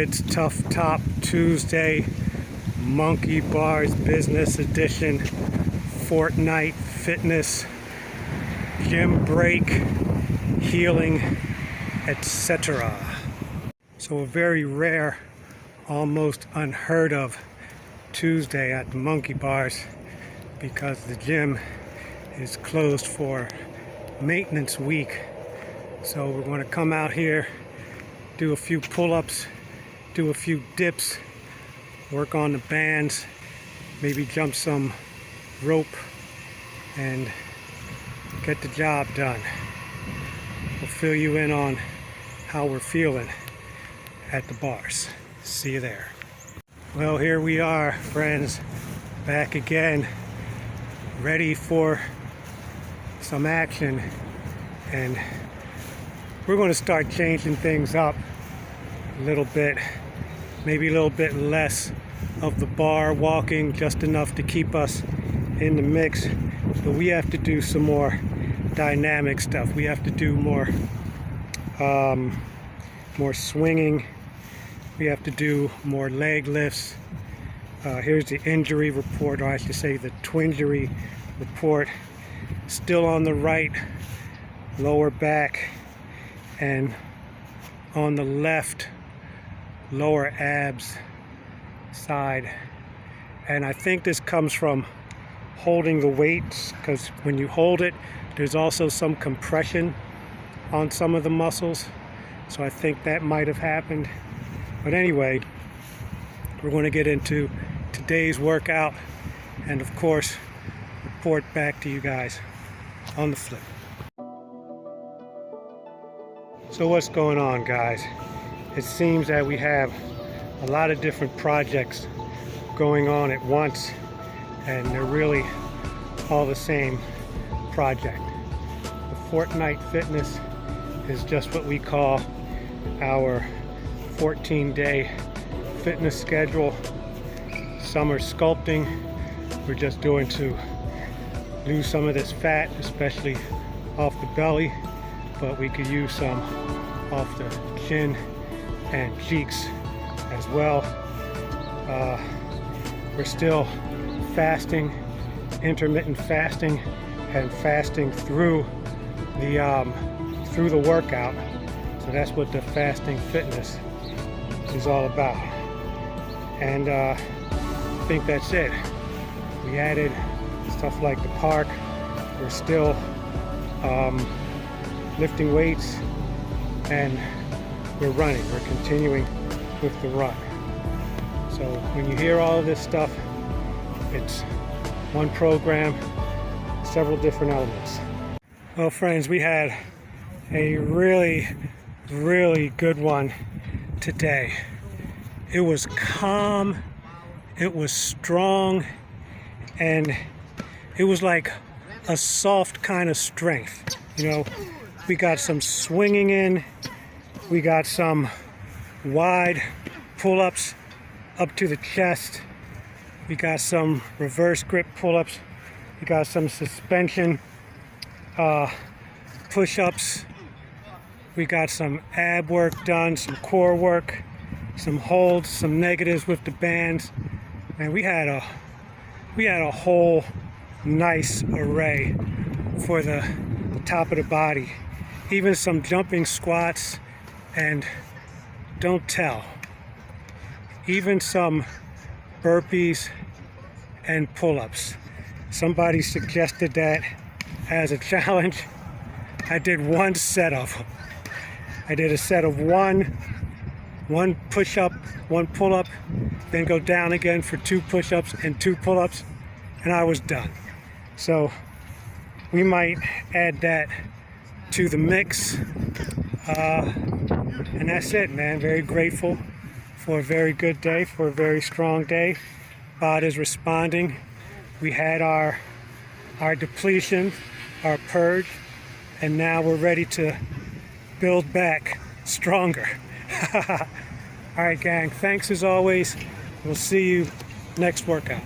It's Tough Top Tuesday, Monkey Bars Business Edition, Fortnite Fitness, Gym Break, Healing, etc. So a very rare, almost unheard of Tuesday at the Monkey Bars because the gym is closed for maintenance week. So we're going to come out here, do a few pull-ups, do a few dips, work on the bands, maybe jump some rope and get the job done. We'll fill you in on how we're feeling at the bars. See you there. Well, here we are, friends, back again, ready for some action, and we're going to start changing things up a little bit, maybe a little bit less of the bar walking, just enough to keep us in the mix, but we have to do some more dynamic stuff. We have to do more swinging. We have to do more leg lifts. Here's the injury report, or I should say the twinjury report. Still on the right lower back and on the left lower abs side, and I think this comes from holding the weights, because when you hold it there's also some compression on some of the muscles, so I think that might have happened. But anyway, we're going to get into today's workout and of course report back to you guys on the flip. So what's going on, guys? It seems that we have a lot of different projects going on at once, and they're really all the same project. The Fortnite Fitness is just what we call our 14-day fitness schedule. Summer sculpting, we're just doing to lose some of this fat, especially off the belly, but we could use some off the chin and cheeks as well. We're still fasting, intermittent fasting, and fasting through the workout. So that's what the fasting fitness is all about. And I think that's it. We added stuff like the park. We're still lifting weights, and we're running. We're continuing with the run. So when you hear all of this stuff, it's one program, several different elements. Well, friends, we had a really good one today. It was calm, it was strong, and it was like a soft kind of strength. You know, we got some swinging in, we got some wide pull-ups up to the chest, we got some reverse grip pull-ups, we got some suspension push-ups, we got some ab work done, some core work, some holds, some negatives with the bands, and we had a whole nice array for the top of the body. Even some jumping squats, and don't tell, even some burpees and pull-ups. Somebody suggested that as a challenge. I did one set of them. I did a set of one push-up, one pull-up, then go down again for 2 push-ups and 2 pull-ups, and I was done. So we might add that to the mix, and that's it, man. Very grateful for a very good day, for a very strong day. BOD is responding. We had our depletion, our purge, and now we're ready to build back stronger. All right, gang, thanks as always. We'll see you next workout.